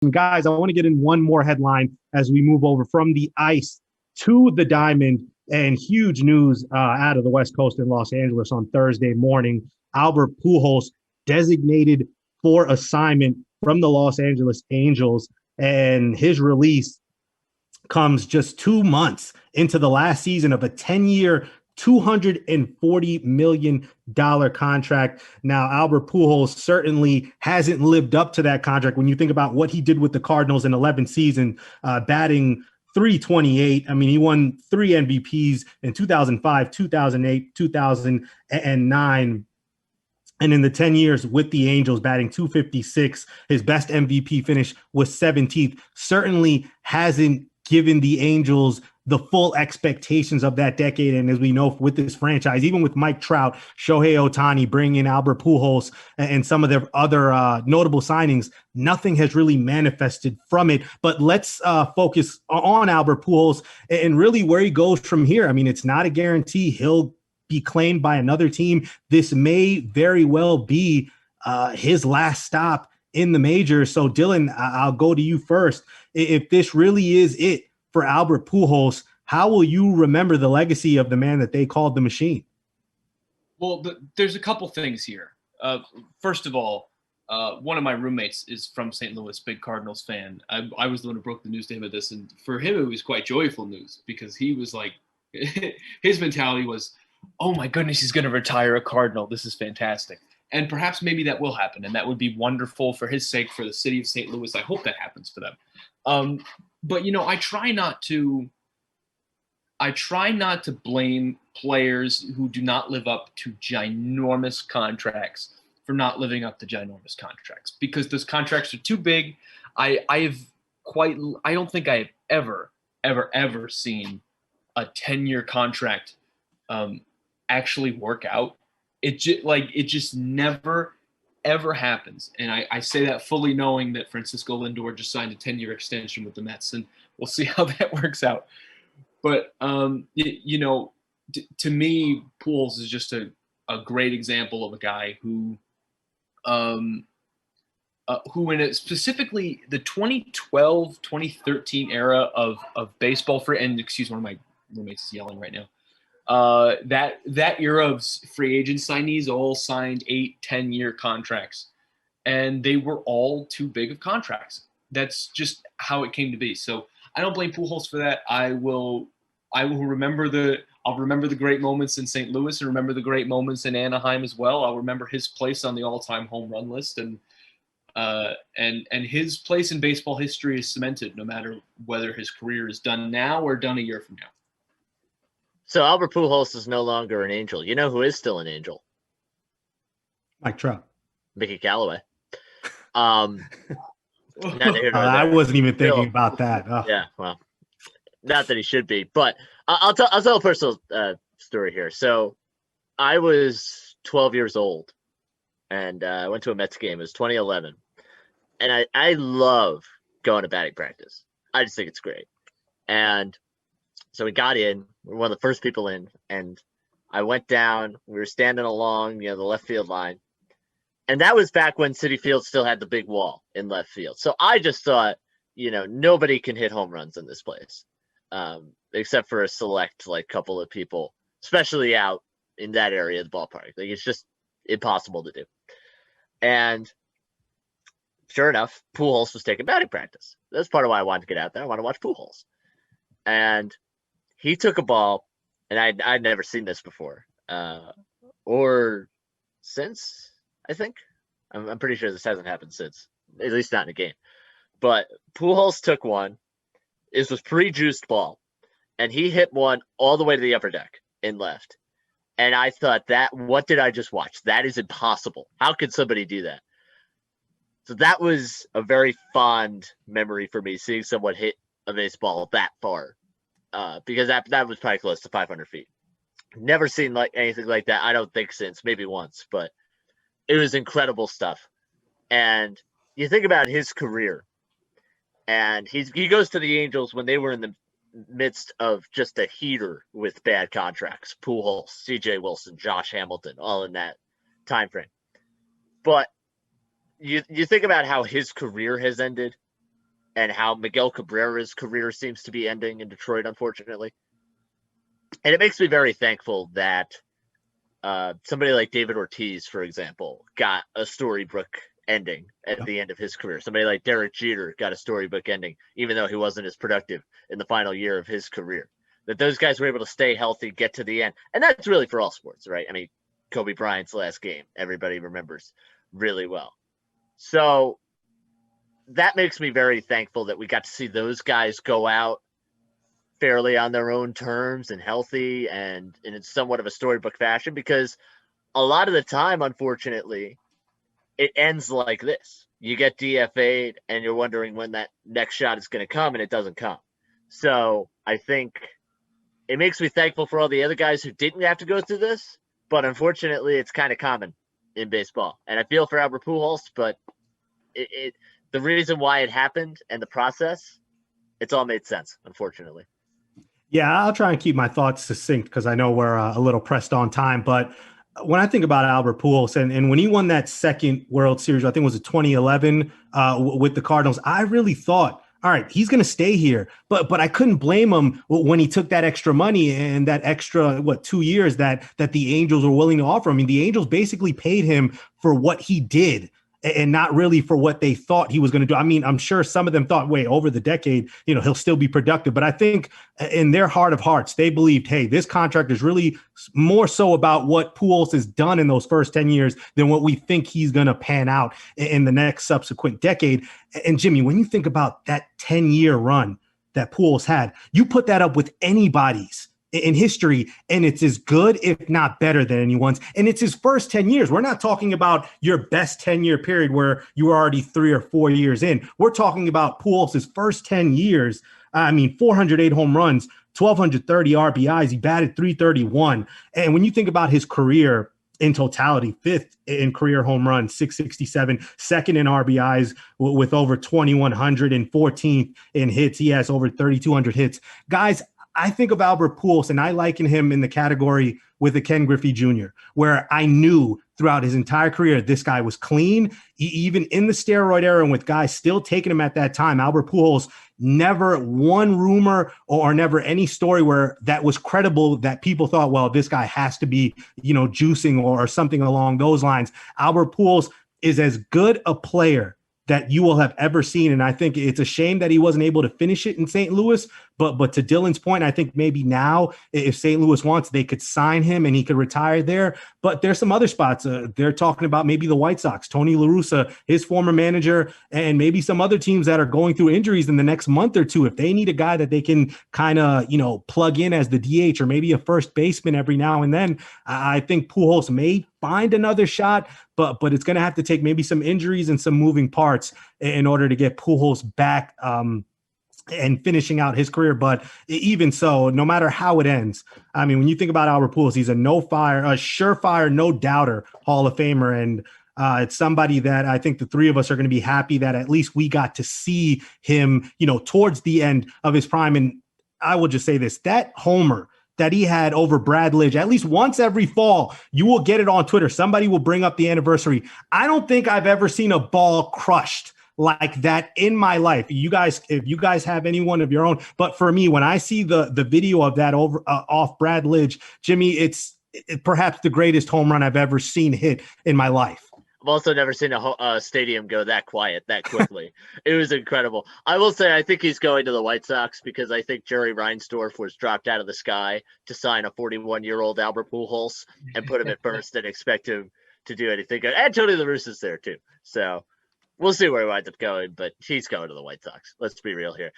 And guys, I want to get in one more headline as we move over from the ice to the diamond. And huge news out of the West Coast in Los Angeles on Thursday morning. Albert Pujols designated for assignment from the Los Angeles Angels, and his release comes just 2 months into the last season of a 10-year, $240 million contract. Now, Albert Pujols certainly hasn't lived up to that contract. When you think about what he did with the Cardinals in 11 season, batting 328. I mean, he won 3 MVPs in 2005, 2008, 2009. And in the 10 years with the Angels, batting 256, his best MVP finish was 17th. Certainly hasn't given the Angels the full expectations of that decade. And as we know with this franchise, even with Mike Trout, Shohei Ohtani, bringing in Albert Pujols and some of their other notable signings, nothing has really manifested from it. But let's focus on Albert Pujols and really where he goes from here. I mean, it's not a guarantee he'll be claimed by another team. This may very well be his last stop in the majors. So Dylan, I'll go to you first. If this really is it for Albert Pujols, how will you remember the legacy of the man that they called the Machine? Well, there's a couple things here. First of all, one of my roommates is from St. Louis, big Cardinals fan. I was the one who broke the news to him of this, and for him it was quite joyful news because he was like, his mentality was, oh my goodness, he's going to retire a Cardinal. This is fantastic. And perhaps maybe that will happen, and that would be wonderful for his sake, for the city of St. Louis. I hope that happens for them. But, you know, I try not to blame players who do not live up to ginormous contracts for not living up to ginormous contracts, because those contracts are too big. I don't think I have ever seen a 10-year contract actually work out. It just never ever happens. And I say that fully knowing that Francisco Lindor just signed a 10-year extension with the Mets, and we'll see how that works out. But to me, Pujols is just a great example of a guy who in it, specifically the 2012, 2013 era of baseball, and excuse, one of my roommates is yelling right now. That era of free agent signees all signed 8-10-year contracts, and they were all too big of contracts. That's just how it came to be. So I don't blame Pujols for that. I'll remember the great moments in St. Louis and remember the great moments in Anaheim as well. I'll remember his place on the all-time home run list, and his place in baseball history is cemented, no matter whether his career is done now or done a year from now. So Albert Pujols is no longer an Angel. You know who is still an Angel? Mike Trout. Mickey Callaway. I wasn't even thinking about that. Oh. Yeah, well, not that he should be, but I'll tell a personal story here. So I was 12 years old, and I went to a Mets game. It was 2011, and I love going to batting practice. I just think it's great. And so we got in. We were one of the first people in, and I went down. We were standing along, the left field line. And that was back when Citi Field still had the big wall in left field. So I just thought, nobody can hit home runs in this place, except for a select, couple of people, especially out in that area of the ballpark. It's just impossible to do. And sure enough, Pujols was taking batting practice. That's part of why I wanted to get out there. I want to watch Pujols. And he took a ball, and I'd never seen this before, or since, I think. I'm pretty sure this hasn't happened since, at least not in a game. But Pujols took one. It was pre-juiced ball, and he hit one all the way to the upper deck in left. And I thought, what did I just watch? That is impossible. How could somebody do that? So that was a very fond memory for me, seeing someone hit a baseball that far. Because that was probably close to 500 feet. Never seen anything like that, I don't think, since, maybe once, but it was incredible stuff. And you think about his career, and he goes to the Angels when they were in the midst of just a heater with bad contracts. Pujols, C.J. Wilson, Josh Hamilton, all in that time frame. But you think about how his career has ended, and how Miguel Cabrera's career seems to be ending in Detroit, unfortunately. And it makes me very thankful that somebody like David Ortiz, for example, got a storybook ending at the end of his career. Somebody like Derek Jeter got a storybook ending, even though he wasn't as productive in the final year of his career. That those guys were able to stay healthy, get to the end. And that's really for all sports, right? I mean, Kobe Bryant's last game, everybody remembers really well. So that makes me very thankful that we got to see those guys go out fairly on their own terms and healthy and in somewhat of a storybook fashion, because a lot of the time, unfortunately, it ends like this. You get DFA'd and you're wondering when that next shot is going to come, and it doesn't come. So I think it makes me thankful for all the other guys who didn't have to go through this, but unfortunately it's kind of common in baseball. And I feel for Albert Pujols, but the reason why it happened and the process, it's all made sense, unfortunately. Yeah, I'll try and keep my thoughts succinct because I know we're a little pressed on time. But when I think about Albert Pujols and when he won that second World Series, I think it was 2011 with the Cardinals, I really thought, all right, he's going to stay here. But I couldn't blame him when he took that extra money and that extra, 2 years that the Angels were willing to offer him. I mean, the Angels basically paid him for what he did and not really for what they thought he was going to do. I mean, I'm sure some of them thought, wait, over the decade, he'll still be productive. But I think in their heart of hearts, they believed, hey, this contract is really more so about what Pujols has done in those first 10 years than what we think he's going to pan out in the next subsequent decade. And Jimmy, when you think about that 10-year run that Pujols had, you put that up with anybody's in history, and it's as good, if not better than anyone's. And it's his first 10 years. We're not talking about your best 10-year period where you were already 3 or 4 years in. We're talking about Pujols' first 10 years. 408 home runs, 1,230 RBIs. He batted .331. And when you think about his career in totality, 5th in career home runs, 667, 2nd in RBIs with over 2,100, and 14th in hits. He has over 3,200 hits. Guys, I think of Albert Pujols, and I liken him in the category with a Ken Griffey Jr., where I knew throughout his entire career this guy was clean. Even in the steroid era, and with guys still taking him at that time, Albert Pujols, never one rumor or never any story where that was credible that people thought, well, this guy has to be, juicing or something along those lines. Albert Pujols is as good a player that you will have ever seen. And I think it's a shame that he wasn't able to finish it in St. Louis. But to Dylan's point, I think maybe now, if St. Louis wants, they could sign him and he could retire there. But there's some other spots. They're talking about maybe the White Sox, Tony La Russa, his former manager, and maybe some other teams that are going through injuries in the next month or two. If they need a guy that they can kind of, plug in as the DH or maybe a first baseman every now and then, I think Pujols may find another shot, but it's going to have to take maybe some injuries and some moving parts in order to get Pujols back and finishing out his career. But even so, no matter how it ends, when you think about Albert Pujols, he's a surefire, no doubter Hall of Famer. And it's somebody that I think the three of us are going to be happy that at least we got to see him, towards the end of his prime. And I will just say this, that homer that he had over Brad Lidge, at least once every fall, you will get it on Twitter. Somebody will bring up the anniversary. I don't think I've ever seen a ball crushed like that in my life. If you guys have anyone of your own, but for me, when I see the video of that over off Brad Lidge, Jimmy, it's perhaps the greatest home run I've ever seen hit in my life. I've also never seen a stadium go that quiet that quickly. It was incredible. I will say I think he's going to the White Sox because I think Jerry Reinsdorf was dropped out of the sky to sign a 41-year-old Albert Pujols and put him at first and expect him to do anything good. And Tony La Russa's there too. So we'll see where he winds up going, but he's going to the White Sox. Let's be real here.